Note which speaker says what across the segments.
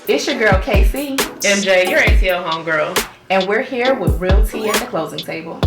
Speaker 1: It's your girl KC,
Speaker 2: MJ, your ATL homegirl.
Speaker 1: and we're here with Realty at the Closing Table.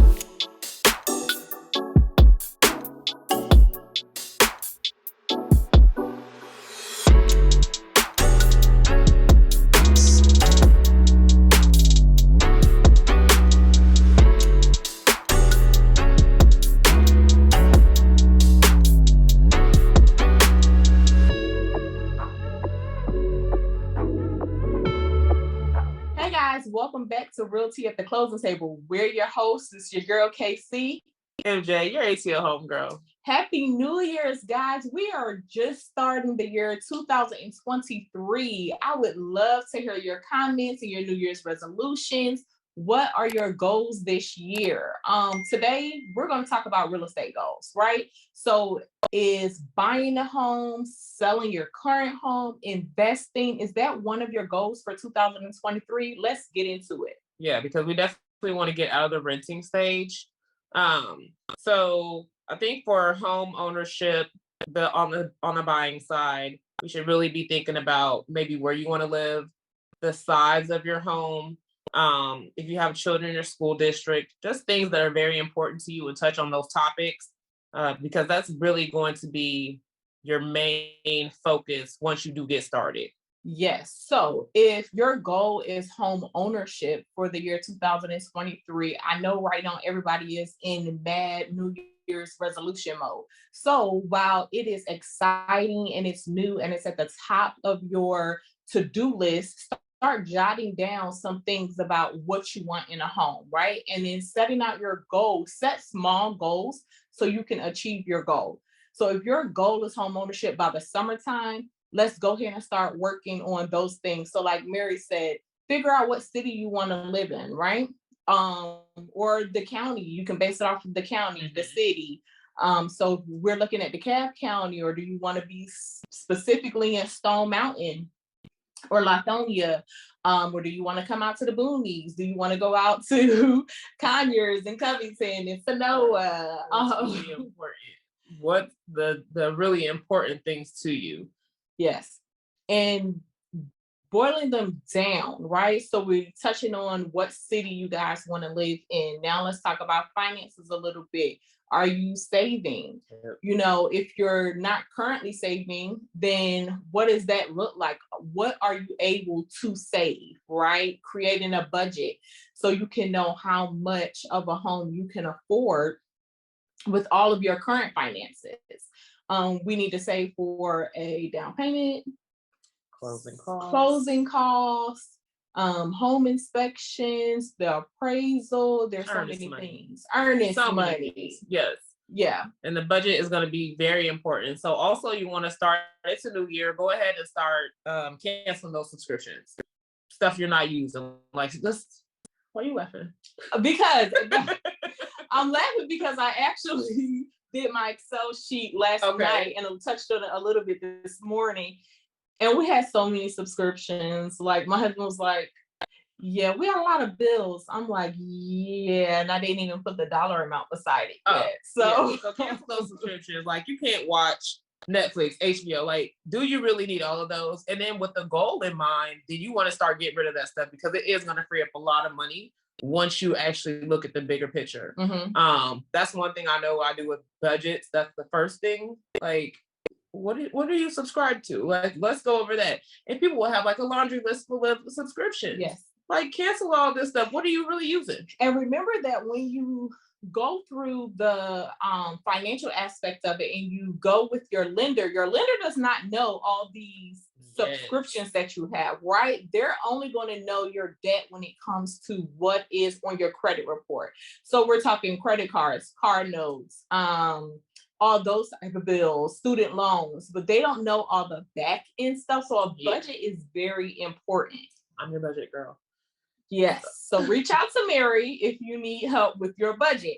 Speaker 1: Welcome back to Realty at the Closing Table. We're your hosts. It's your girl KC.
Speaker 2: MJ, your ATL homegirl.
Speaker 1: Happy New Year's, guys. We are just starting the year 2023. I would love to hear your comments and your New Year's resolutions. What are your goals this year? Today, we're going to talk about real estate goals, right? So is buying a home, selling your current home, investing, is that one of your goals for 2023? Let's get into it.
Speaker 2: Yeah, because we definitely want to get out of the renting stage. So I think for home ownership, on the buying side, we should really be thinking about maybe where you want to live, the size of your home. If you have children in your school district, just things that are very important to you, and touch on those topics because that's really going to be your main focus once you do get started.
Speaker 1: Yes. So if your goal is home ownership for the year 2023, I know right now everybody is in mad New Year's resolution mode. So while it is exciting and it's new and it's at the top of your to-do list, start jotting down some things about what you want in a home, right? And then setting out your goals, set small goals so you can achieve your goal. So if your goal is home ownership by the summertime, let's go ahead and start working on those things. So like Mary said, figure out what city you want to live in, right? Or the county, you can base it off of the county, the city. So we're looking at DeKalb County, or do you want to be specifically in Stone Mountain or Lithonia? Or do you want to come out to the boonies? Do you want to go out to Conyers and Covington and Sonoa?
Speaker 2: Really important. What the really important things to you?
Speaker 1: Yes. And boiling them down, right? So we're touching on what city you guys want to live in. Now let's talk about finances a little bit. Are you saving?
Speaker 2: Yep.
Speaker 1: You know, if you're not currently saving, then what does that look like? What are you able to save, right? Creating a budget so you can know how much of a home you can afford with all of your current finances. We need to save for a down payment, closing costs, home inspections, the appraisal. There's so many things. Earnest money.
Speaker 2: Yes.
Speaker 1: Yeah.
Speaker 2: And the budget is going to be very important. So also you want to start, it's a new year, go ahead and start canceling those subscriptions. Stuff you're not using. Like this. Why are you laughing?
Speaker 1: Because I'm laughing because I actually did my Excel sheet last night and I touched on it a little bit this morning. And we had so many subscriptions. Like my husband was like, yeah, we had a lot of bills. I'm like, yeah, and I didn't even put the dollar amount beside it yet. So
Speaker 2: cancel those subscriptions. Like you can't watch Netflix, HBO. Like, do you really need all of those? And then with the goal in mind, do you want to start getting rid of that stuff? Because it is going to free up a lot of money once you actually look at the bigger picture.
Speaker 1: Mm-hmm.
Speaker 2: That's one thing I know I do with budgets. That's the first thing. Like, what are you subscribed to? Like, let's go over that. And people will have like a laundry list full of subscriptions.
Speaker 1: Yes.
Speaker 2: Like, cancel all this stuff. What are you really using?
Speaker 1: And remember that when you go through the financial aspect of it and you go with your lender does not know all these subscriptions that you have, right? They're only going to know your debt when it comes to what is on your credit report. So we're talking credit cards, car notes, all those type of bills, student loans, but they don't know all the back end stuff. So a budget is very important.
Speaker 2: I'm your budget girl.
Speaker 1: Yes. So reach out to Mary if you need help with your budget.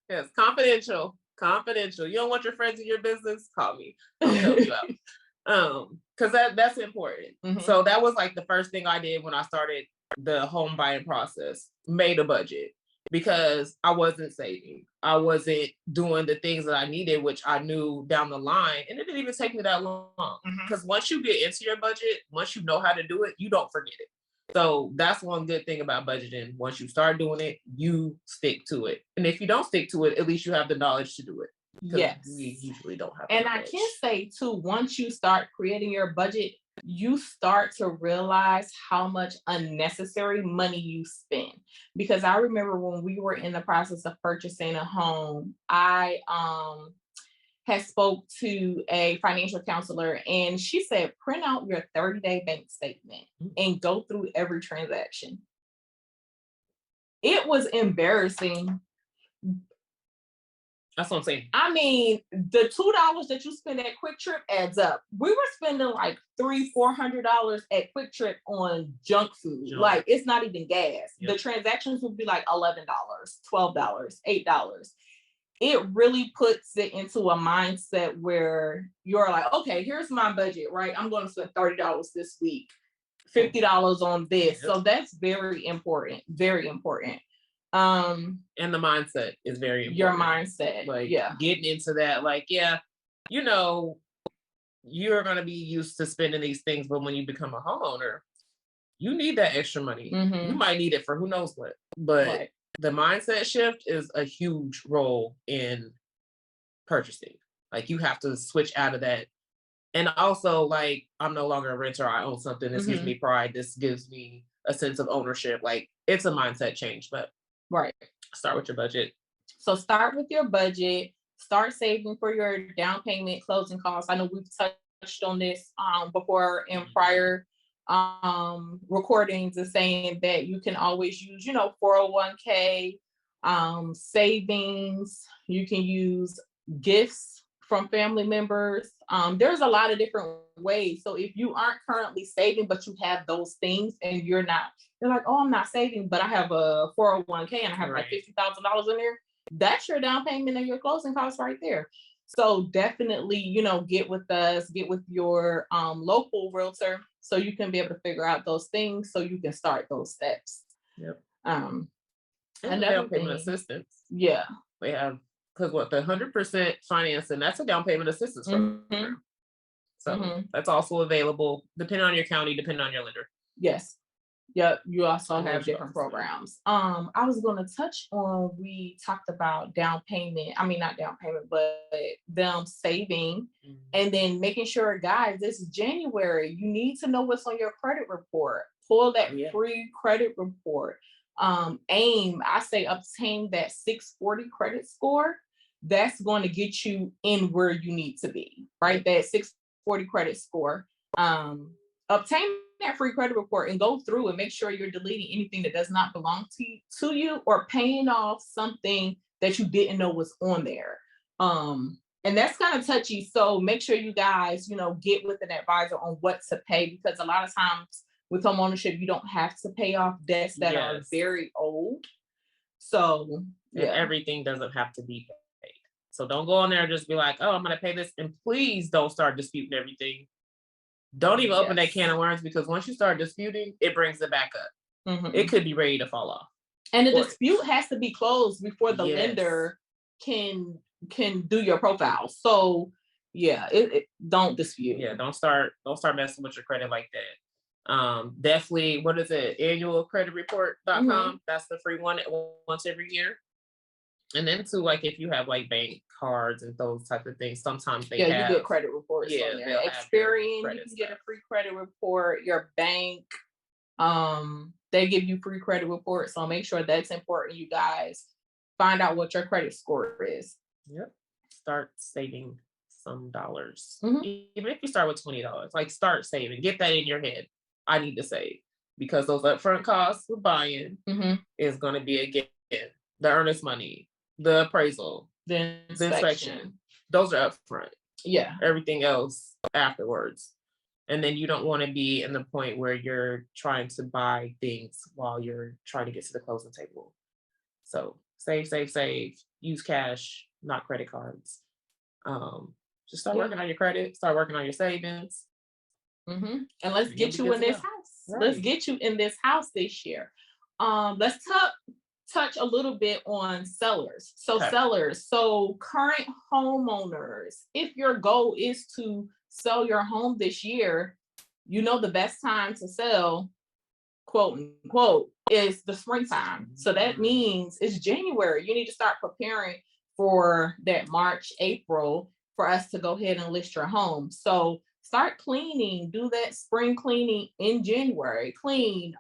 Speaker 2: Yes, confidential. You don't want your friends in your business? Call me. I'll help you out. Because that's important.
Speaker 1: Mm-hmm.
Speaker 2: So that was like the first thing I did when I started the home buying process. Made a budget. because I wasn't saving. I wasn't doing the things that I needed, which I knew down the line. And it didn't even take me that long. Because once you get into your budget, once you know how to do it, you don't forget it. So that's one good thing about budgeting. Once you start doing it, you stick to it. And if you don't stick to it, at least you have the knowledge to do it.
Speaker 1: Yes.
Speaker 2: We usually don't have.
Speaker 1: And I can say too, once you start creating your budget, you start to realize how much unnecessary money you spend. Because I remember when we were in the process of purchasing a home, I had spoke to a financial counselor, and she said, print out your 30-day bank statement and go through every transaction. It was embarrassing.
Speaker 2: That's what I'm saying.
Speaker 1: I mean, the $2 that you spend at Quick Trip adds up. We were spending like $300-400 at Quick Trip on junk food. Like, it's not even gas. Yep. The transactions would be like $11, $12, $8. It really puts it into a mindset where you're like, okay, here's my budget, right? I'm going to spend $30 this week, $50 on this. Yep. So that's very important. Very important.
Speaker 2: And the mindset is very important.
Speaker 1: Your mindset,
Speaker 2: like getting into that, like, you know, you're going to be used to spending these things, but when you become a homeowner, you need that extra money. You might need it for who knows what, but the mindset shift is a huge role in purchasing. Like, you have to switch out of that. And also, like, I'm no longer a renter. I own something. This gives me pride. This gives me a sense of ownership. Like, it's a mindset change, but start with your budget.
Speaker 1: So start with your budget. Start saving for your down payment, closing costs. I know we've touched on this before in prior recordings, and saying that you can always use, 401k, savings. You can use gifts from family members. There's a lot of different ways. So if you aren't currently saving, but you have those things and you're like, oh, I'm not saving, but I have a 401k and I have like $50,000 in there. That's your down payment and your closing costs right there. So definitely, get with us, get with your local realtor, so you can be able to figure out those things, so you can start those steps.
Speaker 2: Yep.
Speaker 1: And
Speaker 2: down payment assistance.
Speaker 1: Yeah.
Speaker 2: We have, because the 100% financing, that's a down payment assistance program. So that's also available depending on your county, depending on your lender.
Speaker 1: Yes. Yep, you also have different programs. I was going to touch on, we talked about not down payment, but them saving, and then making sure, guys, this is January, you need to know what's on your credit report. Pull that free credit report. I say obtain that 640 credit score. That's going to get you in where you need to be, right? That 640 credit score. Obtain that free credit report and go through and make sure you're deleting anything that does not belong to you, or paying off something that you didn't know was on there. And that's kind of touchy. So make sure you guys, get with an advisor on what to pay, because a lot of times with home ownership, you don't have to pay off debts that are very old. So
Speaker 2: everything doesn't have to be paid. So don't go on there and just be like, oh, I'm going to pay this. And please don't start disputing everything. Don't even open that can of worms, because once you start disputing, it brings it back up. It could be ready to fall off.
Speaker 1: And the dispute has to be closed before the lender can do your profile. So don't dispute.
Speaker 2: Don't start messing with your credit like that. Definitely, what is it? Annualcreditreport.com. That's the free one once every year. And then too, like, if you have like bank cards and those type of things, sometimes they have,
Speaker 1: you get credit reports on there. Experian, you can get a free credit report. Your bank, they give you free credit reports. So make sure that's important, you guys. Find out what your credit score is.
Speaker 2: Yep. Start saving some dollars. Even if you start with $20, like, start saving. Get that in your head. I need to save, because those upfront costs with buying is going to be a given. The earnest money, the appraisal,
Speaker 1: the inspection,
Speaker 2: those are upfront.
Speaker 1: Yeah.
Speaker 2: Everything else afterwards. And then you don't want to be in the point where you're trying to buy things while you're trying to get to the closing table. So save, use cash, not credit cards. Just start working on your credit, start working on your savings.
Speaker 1: And let's get you in this house. Let's get you in this house this year. Let's talk touch a little bit on sellers. So
Speaker 2: Okay.
Speaker 1: sellers, so current homeowners, if your goal is to sell your home this year, you know the best time to sell, quote unquote, is the springtime. So that means it's January. You need to start preparing for that March, April for us to go ahead and list your home. So start cleaning, do that spring cleaning in January. Clean.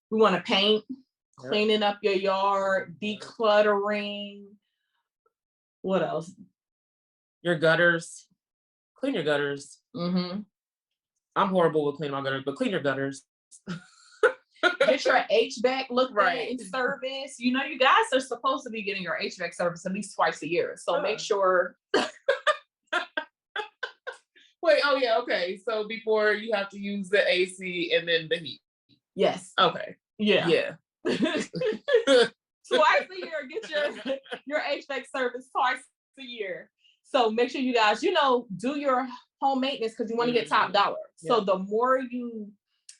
Speaker 1: We want to paint, cleaning up your yard, decluttering. What else?
Speaker 2: Your gutters. Clean your gutters.
Speaker 1: Mm-hmm.
Speaker 2: I'm horrible with cleaning my gutters, but clean your gutters.
Speaker 1: Get your HVAC looked
Speaker 2: Right.
Speaker 1: at in service. You know, you guys are supposed to be getting your HVAC service at least twice a year. So make sure.
Speaker 2: Wait, oh yeah, okay. So before you have to use the AC and then the heat.
Speaker 1: Yes.
Speaker 2: Okay.
Speaker 1: Yeah.
Speaker 2: Yeah.
Speaker 1: Twice a year, get your HVAC service twice a year. So make sure you guys, you know, do your home maintenance because you want to get top dollar. So the more you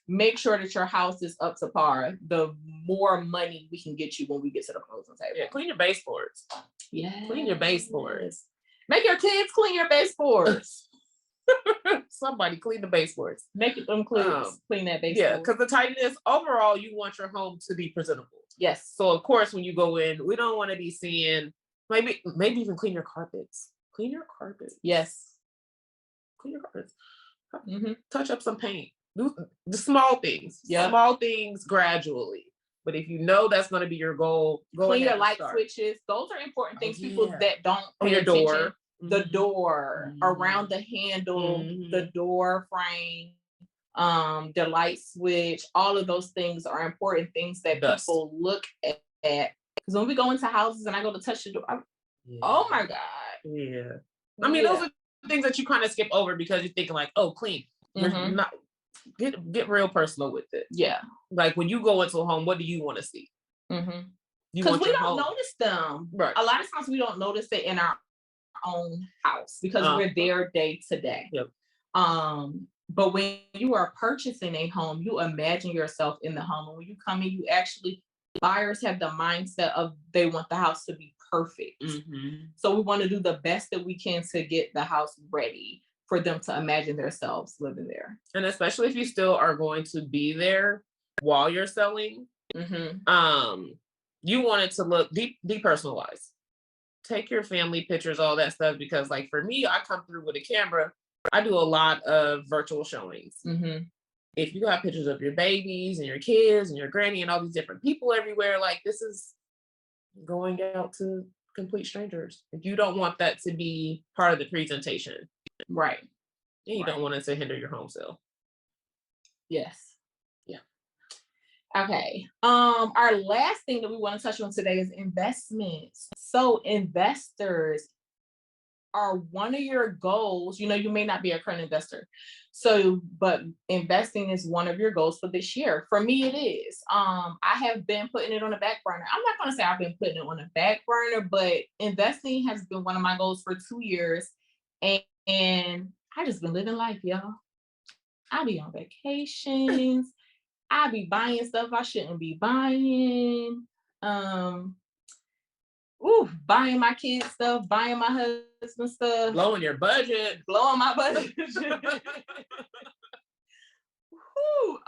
Speaker 1: make sure that your house is up to par, the more money we can get you when we get to the closing table.
Speaker 2: Yeah, clean your baseboards.
Speaker 1: Yeah.
Speaker 2: Clean your baseboards.
Speaker 1: Make your kids clean your baseboards.
Speaker 2: Somebody clean the baseboards.
Speaker 1: Make them clean that baseboard.
Speaker 2: Yeah, because the tightness, overall, you want your home to be presentable.
Speaker 1: Yes.
Speaker 2: So of course, when you go in, we don't want to be seeing, maybe even clean your carpets. Clean your carpets.
Speaker 1: Yes.
Speaker 2: Clean your carpets.
Speaker 1: Mm-hmm.
Speaker 2: Touch up some paint. Do the small things. Yeah. Small things gradually. But if you know that's going to be your goal,
Speaker 1: clean your light switches. Those are important things. People that don't pay
Speaker 2: your
Speaker 1: attention.
Speaker 2: Door.
Speaker 1: The door, around the handle, the door frame, the light switch, all of those things are important things that people look at. Because when we go into houses and I go to touch the door, oh my God.
Speaker 2: Yeah. I mean, those are things that you kind of skip over because you're thinking like, oh, clean. You're not get real personal with it. Yeah. Like when you go into a home, what do you want to see? Because
Speaker 1: we don't notice them. Right. A lot of times we don't notice it in our own house because we're there day to day. Yep. But when you are purchasing a home, you imagine yourself in the home. And when you come in, you actually, buyers have the mindset of they want the house to be perfect. So we want to do the best that we can to get the house ready for them to imagine themselves living there.
Speaker 2: And especially if you still are going to be there while you're selling, you want it to look depersonalized. Take your family pictures, all that stuff, because like for me, I come through with a camera. I do a lot of virtual showings. If you got pictures of your babies and your kids and your granny and all these different people everywhere, like this is going out to complete strangers. If you don't want that to be part of the presentation,
Speaker 1: right?
Speaker 2: And you don't want it to hinder your home sale.
Speaker 1: Yes. Yeah. Okay. Our last thing that we want to touch on today is investments. So investors are one of your goals. You know, you may not be a current investor. So, but investing is one of your goals for this year. For me, it is. I have been putting it on the back burner. I'm not going to say I've been putting it on the back burner, but investing has been one of my goals for 2 years. And I just been living life, y'all. I be on vacations. I be buying stuff I shouldn't be buying. Buying my kids stuff, buying my husband stuff.
Speaker 2: Blowing your budget.
Speaker 1: Blowing my budget.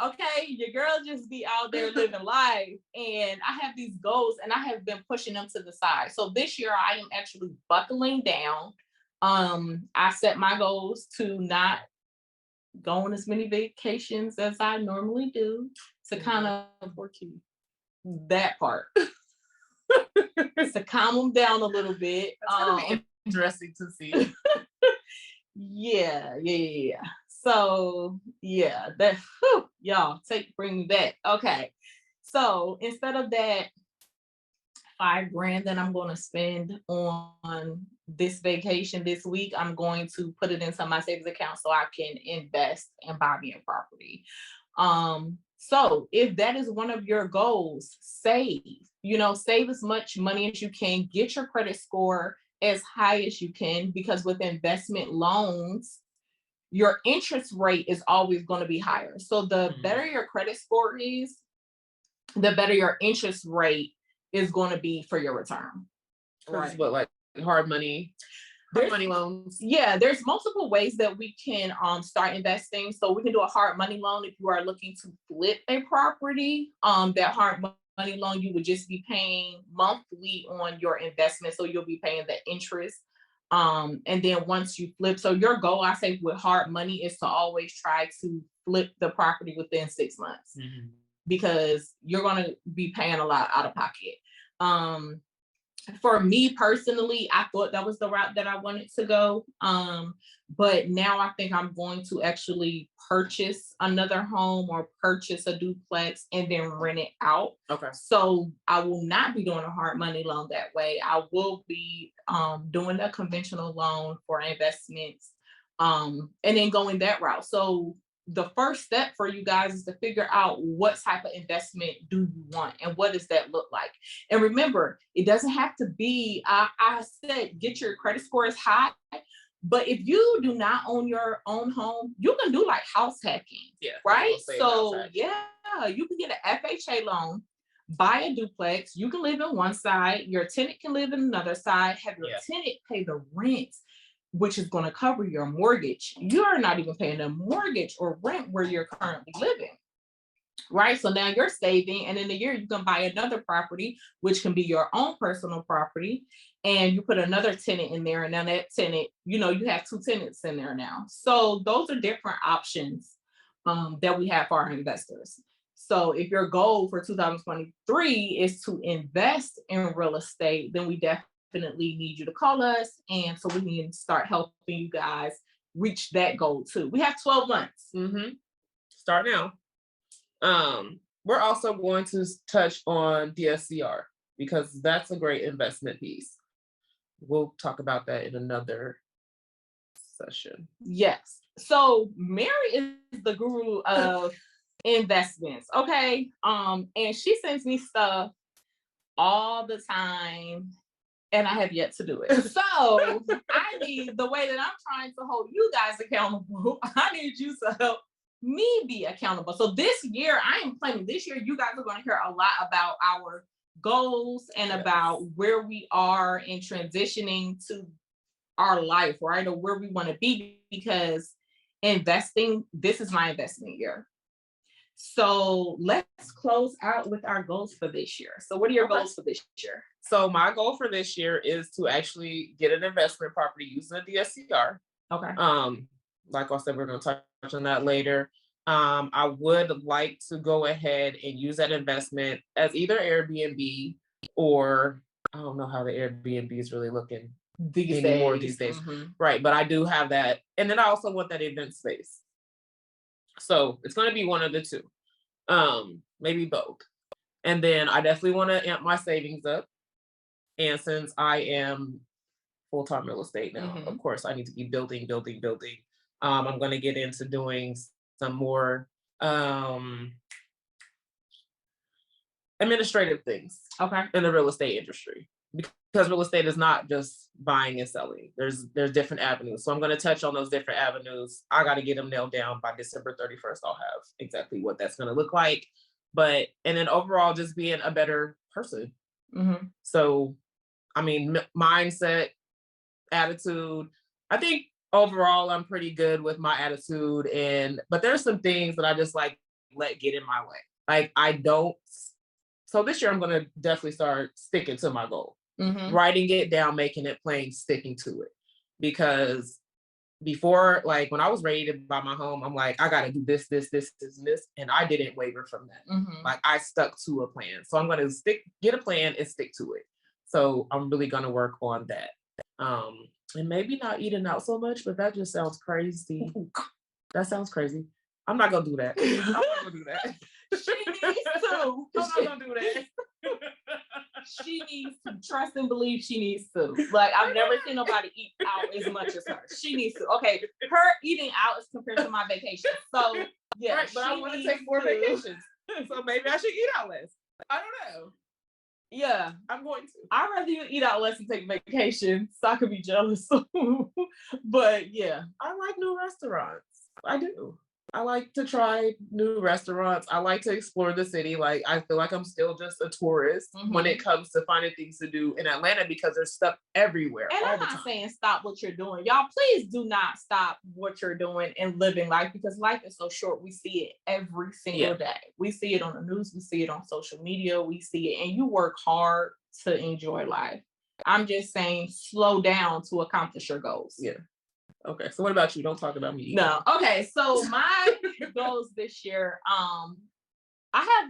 Speaker 1: Okay, your girl just be out there living life. And I have these goals and I have been pushing them to the side. So this year I am actually buckling down. I set my goals to not go on as many vacations as I normally do to kind of work that part. To calm them down a little bit.
Speaker 2: That's gonna be interesting to see.
Speaker 1: Yeah. So yeah, that y'all bring me back. Okay. So instead of that $5,000 that I'm going to spend on this vacation this week, I'm going to put it into my savings account so I can invest and buy me a property. So if that is one of your goals, save as much money as you can, get your credit score as high as you can, because with investment loans, your interest rate is always going to be higher. So the better your credit score is, the better your interest rate is going to be for your return.
Speaker 2: Right. But like hard money loans.
Speaker 1: Yeah, there's multiple ways that we can start investing. So we can do a hard money loan if you are looking to flip a property. That hard money loan, you would just be paying monthly on your investment. So you'll be paying the interest. And then once you flip, so your goal, I say, with hard money is to always try to flip the property within 6 months, because you're going to be paying a lot out of pocket. For me personally, I thought that was the route that I wanted to go. But now I think I'm going to actually purchase another home or purchase a duplex and then rent it out.
Speaker 2: Okay.
Speaker 1: So I will not be doing a hard money loan that way. I will be doing a conventional loan for investments, and then going that route. So the first step for you guys is to figure out what type of investment do you want and what does that look like. And remember, it doesn't have to be, I said, get your credit scores high, but if you do not own your own home, you can do like house hacking, right? So yeah, you can get an FHA loan, buy a duplex, you can live in one side, your tenant can live in another side, have your tenant pay the rent, which is going to cover your mortgage. You're not even paying a mortgage or rent where you're currently living, right? So now you're saving, and in a year you can buy another property, which can be your own personal property, and you put another tenant in there, and now that tenant, you have 2 tenants in there now. So those are different options that we have for our investors. So if your goal for 2023 is to invest in real estate, then we definitely need you to call us, and so we can start helping you guys reach that goal too. We have 12 months.
Speaker 2: Start now. We're also going to touch on DSCR because that's a great investment piece. We'll talk about that in another session.
Speaker 1: Yes. So Mary is the guru of investments. Okay. And she sends me stuff all the time, and I have yet to do it. So I need, the way that I'm trying to hold you guys accountable, I need you to help me be accountable. So this year, I am planning, this year, you guys are going to hear a lot about our goals and about where we are in transitioning to our life, right? Or where we want to be, because investing, this is my investment year. So let's close out with our goals for this year. So what are your goals for this year?
Speaker 2: So my goal for this year is to actually get an investment property using a DSCR.
Speaker 1: Okay.
Speaker 2: Like I said, we're going to touch on that later. I would like to go ahead and use that investment as either Airbnb, or I don't know how the Airbnb is really looking these days. Right. But I do have that. And then I also want that event space. So it's going to be one of the two, maybe both. And then I definitely want to amp my savings up. And since I am full-time real estate now, of course, I need to keep building. I'm going to get into doing some more administrative things in the real estate industry, because real estate is not just buying and selling. There's different avenues. So I'm going to touch on those different avenues. I got to get them nailed down by December 31st. I'll have exactly what that's going to look like. And then overall, just being a better person. So, I mean, mindset, attitude. I think overall, I'm pretty good with my attitude, but there's some things that I just let get in my way. Like I don't. So this year I'm going to definitely start sticking to my goal, writing it down, making it plain, sticking to it. Because before, like when I was ready to buy my home, I'm like, I got to do this, and I didn't waver from that. Like I stuck to a plan. So I'm going to get a plan and stick to it. So I'm really going to work on that. And maybe not eating out so much, but that just sounds crazy. That sounds crazy. I'm not gonna do that. I'm not gonna do that.
Speaker 1: She needs to.
Speaker 2: I'm not gonna do that.
Speaker 1: She needs to trust and believe. She needs to. Like I've never seen nobody eat out as much as her. She needs to. Okay, her eating out is compared to my vacation. So yeah,
Speaker 2: right, but I want to take more vacations. So maybe I should eat out less. I don't know.
Speaker 1: Yeah,
Speaker 2: I'm going to.
Speaker 1: I'd rather you eat out less and take vacation, so I could be jealous. But yeah,
Speaker 2: I like new restaurants. I do. I like to try new restaurants. I like to explore the city. Like, I feel like I'm still just a tourist when it comes to finding things to do in Atlanta because there's stuff everywhere.
Speaker 1: And
Speaker 2: all
Speaker 1: I'm
Speaker 2: the
Speaker 1: not
Speaker 2: time.
Speaker 1: saying stop what you're doing. Y'all, please do not stop what you're doing and living life, because life is so short. We see it every single day. We see it on the news. We see it on social media. We see it. And you work hard to enjoy life. I'm just saying, slow down to accomplish your goals.
Speaker 2: Yeah. Okay. So what about you? Don't talk about me.
Speaker 1: No. Okay. So my goals this year, I have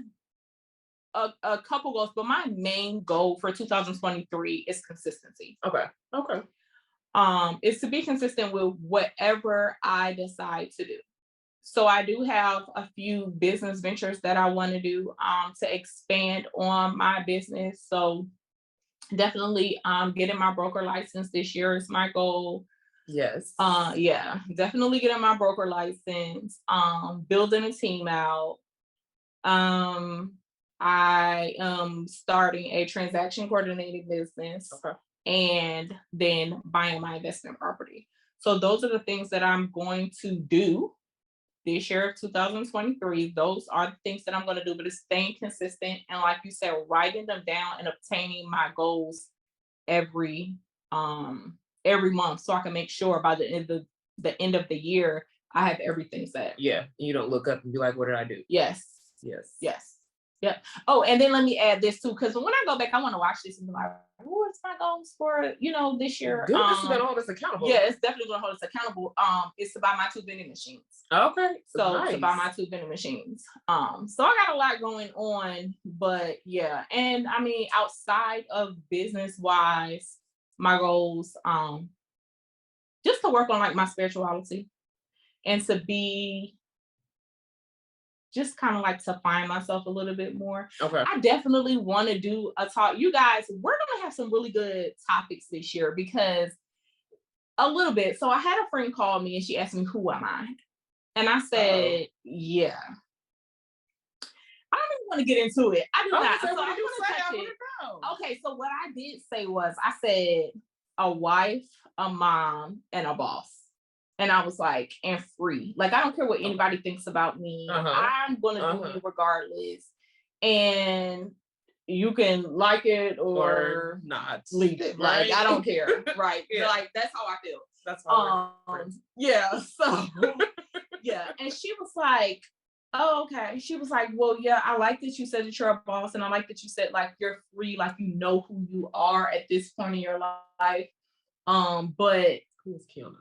Speaker 1: a couple goals, but my main goal for 2023 is consistency.
Speaker 2: Okay. Okay.
Speaker 1: Is to be consistent with whatever I decide to do. So I do have a few business ventures that I want to do to expand on my business. So definitely getting my broker license this year is my goal.
Speaker 2: Yes.
Speaker 1: Yeah, definitely getting my broker license, building a team out. I am starting a transaction coordinating business.
Speaker 2: Okay.
Speaker 1: And then buying my investment property. So those are the things that I'm going to do this year of 2023. Those are the things that I'm going to do, but it's staying consistent. And like you said, writing them down and obtaining my goals every month, so I can make sure by the end of the year, I have everything set.
Speaker 2: Yeah. You don't look up and be like, what did I do?
Speaker 1: Yes.
Speaker 2: Yes.
Speaker 1: Yes. Yeah. Oh, and then let me add this too, because when I go back, I want to watch this and be like, what's my goals for, this year?
Speaker 2: Good. This is going to hold us accountable.
Speaker 1: Yeah, it's definitely going to hold us accountable. It's to buy my 2 vending machines.
Speaker 2: Okay.
Speaker 1: So
Speaker 2: nice.
Speaker 1: To buy my 2 vending machines. So I got a lot going on, but yeah. And I mean, outside of business wise, my goals, just to work on like my spirituality and to be just kind of like to find myself a little bit more.
Speaker 2: Okay.
Speaker 1: I definitely want to do a talk. You guys, we're going to have some really good topics this year because a little bit. So I had a friend call me and she asked me, who am I? And I said, yeah. I don't even want to get into it. I do not. So I'm going to touch it. Okay. So what I did say was, I said a wife, a mom, and a boss. And I was like, and free. Like, I don't care what anybody thinks about me. I'm going to do it regardless. And you can like it or
Speaker 2: not.
Speaker 1: Leave it.
Speaker 2: Right?
Speaker 1: Like, I don't care. Right.
Speaker 2: Yeah.
Speaker 1: Like, that's how I feel.
Speaker 2: That's how
Speaker 1: yeah. So, yeah. And she was like, oh, okay. She was like, well, yeah, I like that you said that you're a boss. And I like that you said, like, you're free. Like, you know who you are at this point in your life. But
Speaker 2: who is Kiana?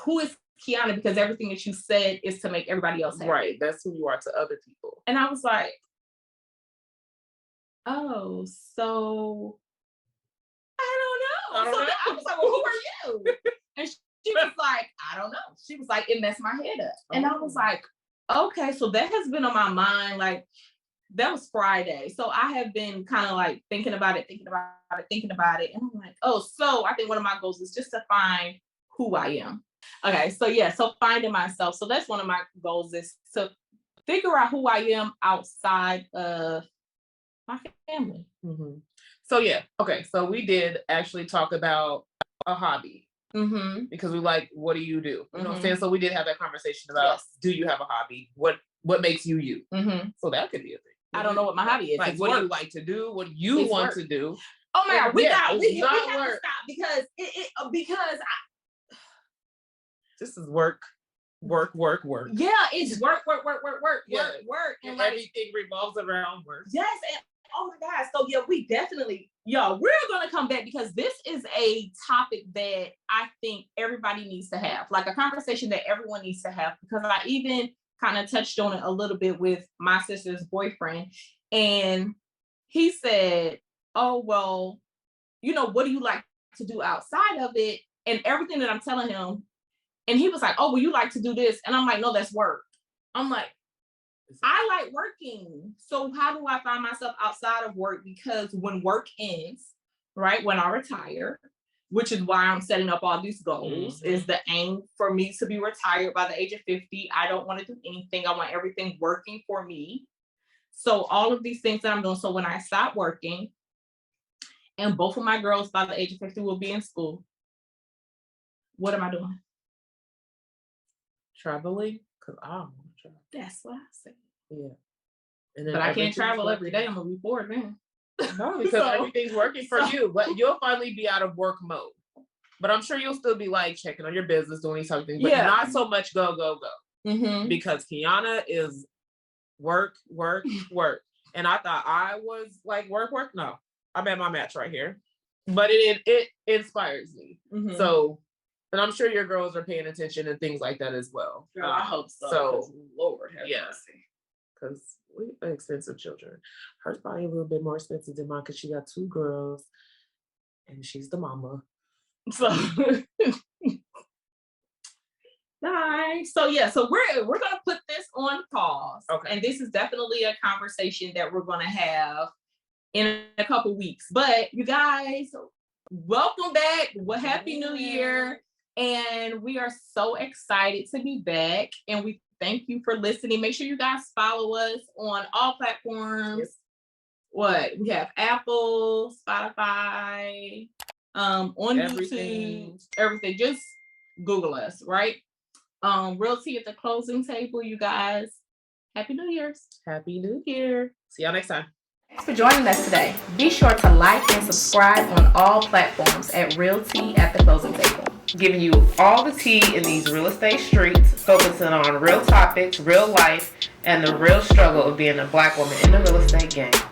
Speaker 1: Who is Kiana? Because everything that you said is to make everybody else happy.
Speaker 2: Right. That's who you are to other people.
Speaker 1: And I was like, oh, so I don't know. I was like, well, who are you? And she was like, I don't know. She was like, it messed my head up. And I was like, okay, so that has been on my mind. Like, that was Friday. So I have been kind of like thinking about it. And I'm like, oh, so I think one of my goals is just to find who I am. Okay, so yeah, so finding myself. So that's one of my goals, is to figure out who I am outside of my family.
Speaker 2: Mm-hmm. So yeah, okay. So we did actually talk about a hobby. Because we like, what do you do? You know what I'm saying? So we did have that conversation about, do you have a hobby? What makes you you? So that could be a thing.
Speaker 1: I don't know what my hobby is.
Speaker 2: Like, what do you like to do? What do you want to do?
Speaker 1: Oh my God, we have to stop because
Speaker 2: this is work. Yeah,
Speaker 1: it's work.
Speaker 2: And everything revolves around work.
Speaker 1: Yes, and oh my God. So yeah, we definitely, we're gonna come back because this is a topic that I think everybody needs to have, like a conversation that everyone needs to have, because I even kind of touched on it a little bit with my sister's boyfriend. And he said, oh, well, what do you like to do outside of it? And everything that I'm telling him. And he was like, oh, well, you like to do this. And I'm like, no, that's work. I'm like, I like working. So how do I find myself outside of work? Because when work ends, right, when I retire, which is why I'm setting up all these goals, is the aim for me to be retired by the age of 50. I don't want to do anything. I want everything working for me. So all of these things that I'm doing. So when I stop working, and both of my girls by the age of 50 will be in school, what am I doing?
Speaker 2: Traveling? Because I don't want to
Speaker 1: That's what I said.
Speaker 2: Yeah.
Speaker 1: But I can't travel every day. I'm gonna be bored then.
Speaker 2: No, because everything's working for you. But you'll finally be out of work mode. But I'm sure you'll still be like checking on your business, doing something, but not so much go. Because Kiana is work. And I thought I was like work. No, I'm at my match right here. But it inspires me. So, and I'm sure your girls are paying attention and things like that as well.
Speaker 1: Girl, I hope so. So Lord have mercy.
Speaker 2: Because we are expensive children. Hers probably a little bit more expensive than mine because she got 2 girls and she's the mama. So
Speaker 1: nice. So yeah, so we're gonna put this on pause.
Speaker 2: Okay.
Speaker 1: And this is definitely a conversation that we're gonna have in a couple weeks. But you guys, welcome back. Well, Happy New Year. And we are so excited to be back. And we thank you for listening. Make sure you guys follow us on all platforms. What? We have Apple, Spotify, on YouTube, everything. Just Google us, right? Realty at the Closing Table, you guys. Happy New Year's.
Speaker 2: Happy New Year. See y'all next time.
Speaker 1: Thanks for joining us today. Be sure to like and subscribe on all platforms at Realty at the Closing Table.
Speaker 2: Giving you all the tea in these real estate streets, focusing on real topics, real life, and the real struggle of being a Black woman in the real estate game.